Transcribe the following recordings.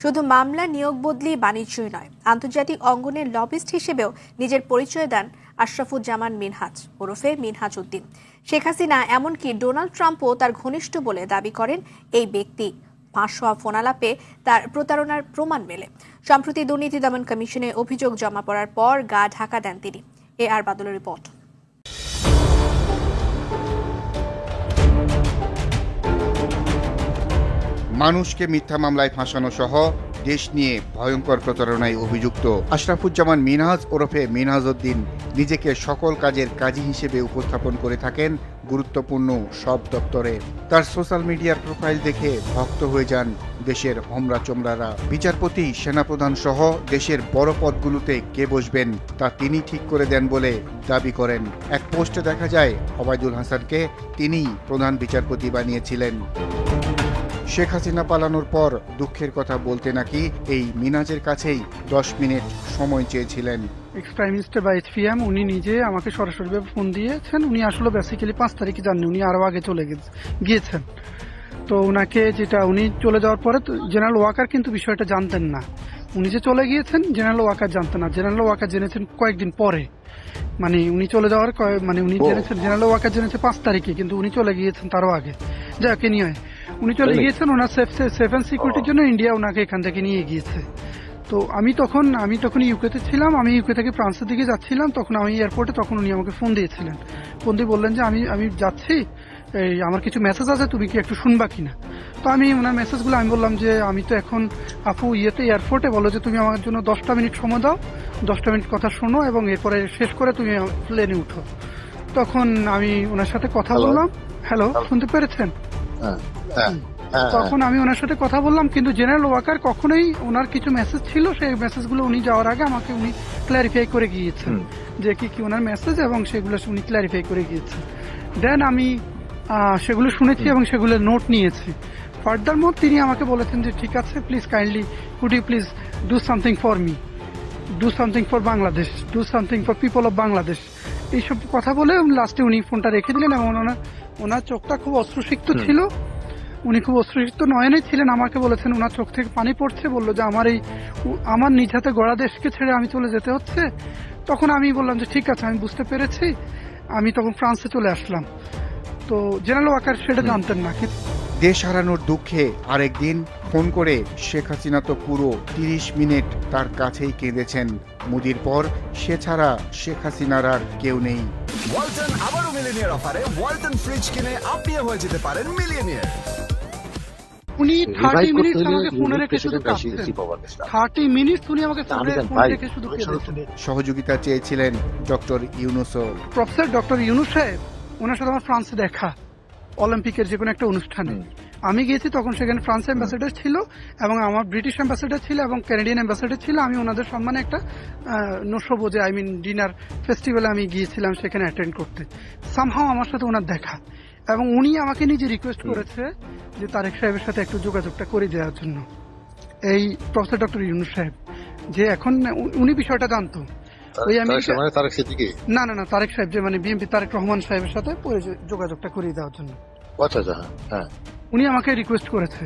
শুধু মামলা নিয়োগ বদলি বাণিজ্যই নয়, আন্তর্জাতিক অঙ্গনের লবিস্ট হিসেবেও নিজের পরিচয় দেন আশরাফুজ্জামান মিনহাজ ওরফে মিনহাজ উদ্দিন। শেখ হাসিনা এমনকি ডোনাল্ড ট্রাম্পও তার ঘনিষ্ঠ বলে দাবি করেন এই ব্যক্তি। ফাঁস হওয়া ফোনালাপে তার প্রতারণার প্রমাণ মেলে। সম্প্রতি দুর্নীতি দমন কমিশনে অভিযোগ জমা পড়ার পর গা ঢাকা দেন তিনি। আর বাদলের রিপোর্ট। মানুষকে মিথ্যা মামলায় ফাঁসানো সহ দেশ নিয়ে ভয়ঙ্কর প্রতারণায় অভিযুক্ত আশরাফুজ্জামান মিনহাজ ওরফে মিনহাজ উদ্দিন নিজেকে সকল কাজের কাজী হিসেবে উপস্থাপন করে থাকেন গুরুত্বপূর্ণ সব দপ্তরে। তার সোশ্যাল মিডিয়ার প্রোফাইল দেখে ভক্ত হয়ে যান দেশের হোমরা চোমরারা। বিচারপতি, সেনাপ্রধান সহ দেশের বড় পদগুলোতে কে বসবেন তা তিনি ঠিক করে দেন বলে দাবি করেন। এক পোস্টে দেখা যায় ওবায়দুল হাসানকে তিনিই প্রধান বিচারপতি বানিয়েছিলেন। শেখ হাসিনা পালানোর পর দুঃখের কথা বলতে নাকি এই মিনহাজের কাছেই 10 মিনিট সময় চেয়েছিলেন। এক্স প্রাইম মিনিস্টার বা HPM উনি নিজে আমাকে সরাসরিভাবে ফোন দিয়েছেন। উনি আসলে বেসিক্যালি 5 তারিখে যাননি, উনি আরো আগে চলে গিয়েছেন। তো উনাকে উনি চলে যাওয়ার পরে জেনারেল ওয়াকার কিন্তু বিষয়টা জানতেন না। উনি যে চলে গিয়েছেন জেনারেল ওয়াকার জানতেন না। জেনারেল ওয়াকার জেনেছেন কয়েকদিন পরে, মানে উনি চলে যাওয়ার উনি জেনেছেন, জেনারেল ওয়াকার জেনেছে 5 তারিখে, কিন্তু উনি চলে গিয়েছেন তারও আগে। যাকে নিয়ে উনি চলে গিয়েছেন ওনার সেফ অ্যান্ড সিকিউরিটির জন্য। ইন্ডিয়া ওনাকে এখান থেকে নিয়ে গিয়েছে। তো আমি তখন ইউকেতে ছিলাম। আমি ইউকে থেকে ফ্রান্সের দিকে যাচ্ছিলাম। তখন আমি এয়ারপোর্টে, তখন উনি আমাকে ফোন দিয়েছিলেন। ফোন দিয়ে বললেন যে আমি যাচ্ছি, এই আমার কিছু মেসেজ আছে, তুমি কি একটু শুনবা কিনা। তো আমি ওনার মেসেজগুলো আমি বললাম যে আমি তো এখন আপু এয়ারপোর্টে, বলো যে তুমি আমার জন্য 10টা মিনিট সময় দাও, 10টা মিনিট কথা শোনো এবং এরপরে শেষ করে তুমি প্লেনে উঠো। তখন আমি ওনার সাথে কথা বললাম। হ্যালো, শুনতে পেরেছেন? তখন আমি ওনার সাথে কথা বললাম, কিন্তু জেনারেল ওয়াকার কখনোই, ওনার কিছু মেসেজ ছিল, সেই মেসেজগুলো উনি যাওয়ার আগে আমাকে উনি ক্ল্যারিফাই করে গিয়েছেন যে কি কি ওনার মেসেজ, এবং সেগুলো উনি ক্ল্যারিফাই করে গিয়েছেন। দেন আমি সেগুলো শুনেছি এবং সেগুলো নোট নিয়েছি। ফার্দার মোর তিনি আমাকে বলেছেন যে ঠিক আছে, please kindly could you please do something for me, do something for Bangladesh, do something for people of Bangladesh. এইসব কথা বলে লাস্টে উনি ফোনটা রেখে দিলেন এবং ওনার চোখটা খুব অশ্রুসিক্ত ছিল। উনি খুব অশ্রুসিক্ত নয়নে ছিলেন। আমাকে বলেছেন ওনার চোখ থেকে পানি পড়ছে, বললো যে আমার নিজ হাতে গড়া দেশকে ছেড়ে আমি চলে যেতে হচ্ছে। তখন আমি বললাম যে ঠিক আছে, আমি বুঝতে পেরেছি। আমি তখন ফ্রান্সে চলে আসলাম। তো জেনারেল ওয়াকার সেটা জানতেন না। দেশ হারানোর দুঃখে আরেকদিন ফোন করে শেখ হাসিনা তো পুরো 30 মিনিট তার কাছেই কেঁদেছেন। মুদির পর সে ছাড়া শেখ হাসিনার আর কেউ নেই। ওয়ালটন আবারও মিলিয়নিয়ার অফারে ওয়ালটন ফ্রিজ কিনে আপনিও হয়ে যেতে পারেন মিলিয়নিয়ার। উনি 30 মিনিট আমাকে ফোনে রেখে শুধু 30 মিনিট উনি আমাকে ফোনে রেখে শুধু সহযোগিতা চেয়েছিলেন ডক্টর ইউনূসও। প্রফেসর ডক্টর ইউনূস সাহেব, ওনার সাথে আমার ফ্রান্সে দেখা, অলিম্পিকের যে কোনো একটা অনুষ্ঠানে আমি গিয়েছি। তখন সেখানে ফ্রান্স অ্যাম্বাসেডার ছিল এবং আমার ব্রিটিশ অ্যাম্বাসেডার ছিল এবং ক্যানাডিয়ান অ্যাম্বাসেডার ছিল। আমি ওনাদের সম্মানে একটা নৈশভোজে, ডিনার ফেস্টিভ্যালে আমি গিয়েছিলাম সেখানে অ্যাটেন্ড করতে। সামহাও আমার সাথে ওনার দেখা, এবং উনি আমাকে নিজে রিকোয়েস্ট করেছে যে তারেক সাহেবের সাথে একটু যোগাযোগটা করে দেওয়ার জন্য। এই প্রফেসর ডক্টর ইউনূস সাহেব যে এখন উনি বিষয়টা জানতো। না তারেক সাহেব, যে বিএনপি তারেক রহমান সাহেবের সাথে যোগাযোগটা করিয়ে দেওয়ার জন্য উনি আমাকে রিকোয়েস্ট করেছে।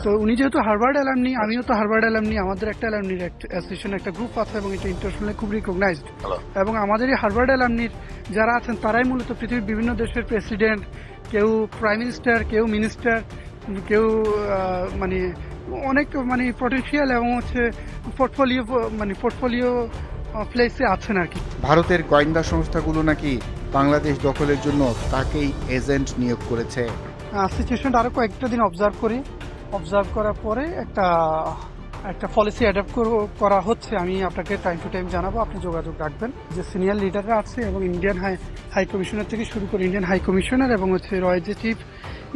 তো উনি যেহেতু হার্ভার্ড অ্যালামনি, আমিও তো হার্ভার্ড অ্যালামনি, আমাদের একটা অ্যালামনির অ্যাসোসিয়েশন, একটা গ্রুপ আছে এবং এটা ইন্টারন্যাশনালি খুব রিকগনাইজড। এবং আমাদের এই হার্ভার্ড অ্যালামনির যারা আছেন তারাই মূলত পৃথিবীর বিভিন্ন দেশের প্রেসিডেন্ট, কেউ প্রাইম মিনিস্টার, কেউ মিনিস্টার, কেউ অনেক পটেনশিয়াল এবং পোর্টফোলিও প্লেসে আছেন আর কি। ভারতের গোয়েন্দা সংস্থাগুলো নাকি বাংলাদেশ দখলের জন্য তাকেই এজেন্ট নিয়োগ করেছে। সিচুয়েশনটা আরো কয়েকটা দিন অবজার্ভ করার পরে একটা পলিসি অ্যাডাপ্ট করা হচ্ছে। আমি আপনাকে টাইম টু টাইম জানাবো, আপনি যোগাযোগ রাখবেন। যে সিনিয়র লিডাররা আছে এবং ইন্ডিয়ান হাই কমিশনার থেকে শুরু করে ইন্ডিয়ান হাই কমিশনার এবং রয় যে চিফ,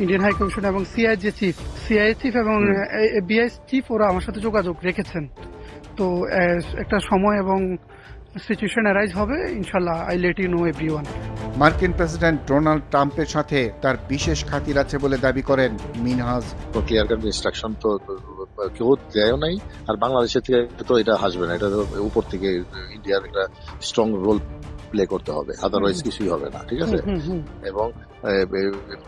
ইন্ডিয়ান হাই কমিশনার এবং সিআই চিফ এবং বিআই চিফ, ওরা আমার সাথে যোগাযোগ রেখেছেন। তো একটা সময় এবং সিচুয়েশন অ্যারাইজ হবে, ইনশাআল্লাহ I let you know everyone. মার্কিন প্রেসিডেন্ট ডোনাল্ড ট্রাম্পের সাথে তার বিশেষ খাতির আছে বলে দাবি করেন মিনহাজ। ক্লিয়ার কাট ইনস্ট্রাকশন তো কেউ দেয়ও নাই, আর বাংলাদেশের থেকে তো এটা আসবে না। এটা উপর থেকে ইন্ডিয়ার একটা স্ট্রং রোল প্লে করতে হবে, আদারওয়াইজ কিছুই হবে না, ঠিক আছে? হুম, হুম। এবং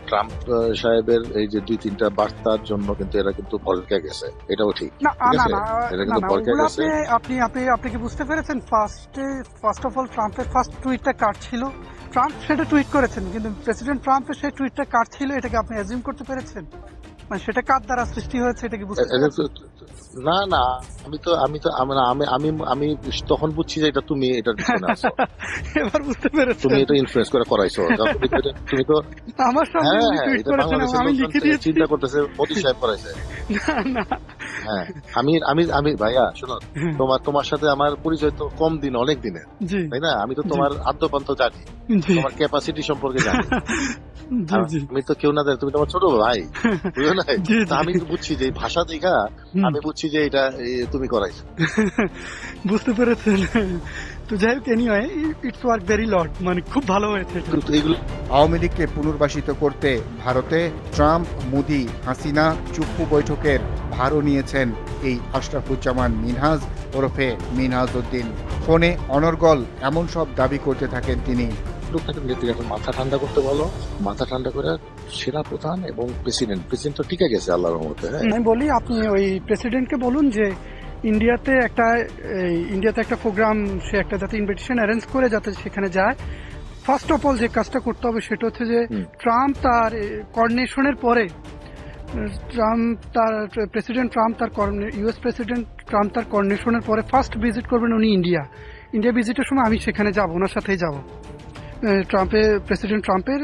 ট্রাম্প সাহেবের এই যে 2-3টা বার্তার জন্য কিন্তু এরা কিন্তু ভড়কে গেছে, এটাও ঠিক, না ঠিক না আছে? না এরা না কিন্তু না ভড়কে ওগুলো গেছে। আপনি কি বুঝতে পেরেছেন? ফার্স্ট অফ অল ট্রাম্পের ফার্স্ট টুইটটা কার ছিল? ট্রাম্প সেটা টুইট করেছেন, কিন্তু প্রেসিডেন্ট ট্রাম্পের সেই টুইটটা কার ছিল এটাকে আপনি অ্যাজিউম করতে পেরেছেন? মানে সেটা কার দ্বারা সৃষ্টি হয়েছে এটা কি বুঝতে পেরেছেন? না না, আমি তখন বুঝছি যে এটা তুমি এটার পিছনে আছো, এবার বুঝতে পেরেছেন? তুমি এটা ইনফ্লুয়েন্স করে করাইছো। তুমি তো আমার সামনে হ্যাঁ উনি হ্যাঁ, টুইট এটা করেছেন এবং বাংলাদেশের আমি লিখে লোকজন দিয়েছি। চিন্তা করতেছে মোদী সাহেব করাইছে। না না হ্যাঁ, আমি ভাইয়া শোনো, তোমার সাথে আমার পরিচয় তো কম দিন, অনেক দিনের, জি তাই না? আমি তো তোমার আদ্যপান্ত জানি, জি তোমার ক্যাপাসিটি সম্পর্কে জানি। জি জি আমি তো কেউ না দেয়, তুমি তোমার ছোট ভাই, বুঝো না? জি, জি। তা আমি তো বুঝছি যে এই ভাষা দেখা আমি বুঝছি যে এটা তুমি করাইছো। বুঝতে পেরেছেন? তো যাই হোক, এনিওয়ে ইটস ওয়ার্ক ভেরি লট, মানে খুব ভালো হয়েছে এটা। কিন্তু এগুলো আওয়ামী লীগকে পুনর্বাসিত করতে ভারতে ট্রাম্প, মোদি, হাসিনা চুপ্পু বৈঠকের ভারও নিয়েছেন এই আশরাফুজ্জামান মিনহাজ ওরফে মিনহাজ উদ্দিন। ফোনে অনর্গল এমন সব দাবি করতে থাকেন তিনি। লোকটাকে নেত্রী এখন মাথা ঠান্ডা করতে বলো, মাথা ঠান্ডা করে সেনা প্রধান এবং প্রেসিডেন্ট তো টিকে গেছে আল্লাহর রহমতে। হ্যাঁ, আমি বলি, আপনি ওই প্রেসিডেন্টকে বলুন যে ইন্ডিয়াতে একটা প্রোগ্রাম, সে একটা যাতে ইনভিটেশন অ্যারেঞ্জ করে যাতে সেখানে যায়। ফার্স্ট অফ অল যে কাজটা করতে হবে সেটা হচ্ছে যে ট্রাম্প তার কোঅর্ডিনেশনের পরে, ইউএস প্রেসিডেন্ট ট্রাম্প তার কোঅর্ডিনেশনের পরে ফার্স্ট ভিজিট করবেন উনি ইন্ডিয়া ভিজিটের সময় আমি সেখানে যাব, ওনার সাথেই যাব। প্রেসিডেন্ট ট্রাম্পের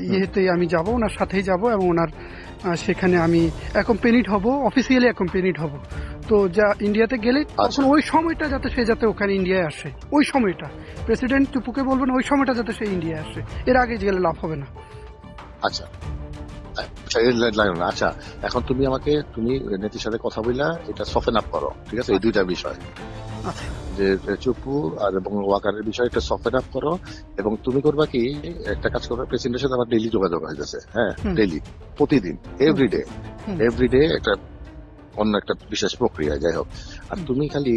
ইয়েতে আমি যাব, ওনার সাথেই যাব এবং ওনার সেখানে আমি অ্যাকম্পেনিড হব, অফিসিয়ালি অ্যাকম্পেনিড হব। তো যা ইন্ডিয়াতে গেলে তখন ওই সময়টা যাতে ওখানে ইন্ডিয়ায় আসে, ওই সময়টা প্রেসিডেন্ট টুপুকে বলবেন ওই সময়টা যাতে সে ইন্ডিয়ায় আসে, এর আগে গেলে লাভ হবে না। আচ্ছা লাগলো না। আচ্ছা, এখন তুমি নেত্রীর সাথে কথা বললা, এটা সফেন আপ করো, ঠিক আছে? এই দুইটা বিষয়, আচ্ছা যে চুপু আর এবং ওয়াকারের বিষয়টা সফেন আপ করো। এবং তুমি করবা কি, একটা কাজ করবে, প্রেসিডেন্টের সাথে আমার ডেইলি যোগাযোগ হয়ে যাচ্ছে, হ্যাঁ, ডেইলি, প্রতিদিন, এভরিডে একটা অন্য একটা বিশেষ প্রক্রিয়া, যাই হোক। আর তুমি খালি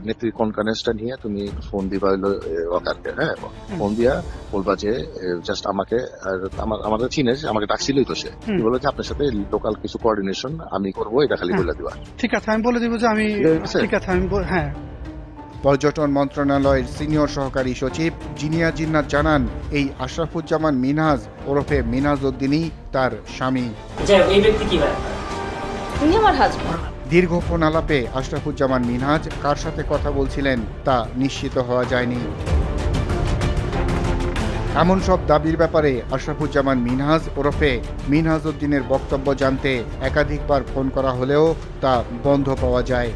নেত্রীর কনফারেন্সটা নিয়ে তুমি ফোন দিবা হইলো ওয়াকারকে, হ্যাঁ, ফোন দিয়া বলবা যে জাস্ট আমাকে, আমাদের চিনে, আমাকে ডাকছিলই তো সে, বললো যে আপনার সাথে লোকাল কিছু কোঅর্ডিনেশন আমি করবো, এটা খালি বলে দিবা। ঠিক আছে, আমি বলে দিব যে আমি, ঠিক আছে আমি হ্যাঁ। পর্যটন মন্ত্রণালয়ের সিনিয়র সহকারী সচিব জিনিয়া জিন্নাত জানান, এই আশরাফুজ্জামান মিনহাজ ওরফে মিনহাজ উদ্দিনই তার স্বামী। এই ব্যক্তি কি ভাই? উনি আমার হাজবেন্ড। দীর্ঘ ফোন আলাপে আশরাফুজ্জামান মিনহাজ কার সাথে কথা বলছিলেন তা নিশ্চিত হওয়া যায়নি। এমন সব দাবির ব্যাপারে আশরাফুজ্জামান মিনহাজ ওরফে মিনহাজ উদ্দিনের বক্তব্য জানতে একাধিকবার ফোন করা হলেও তা বন্ধ পাওয়া যায়।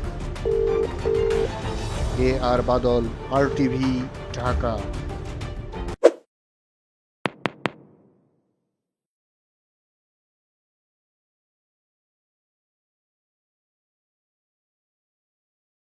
আর বাদল, RTV, ঢাকা।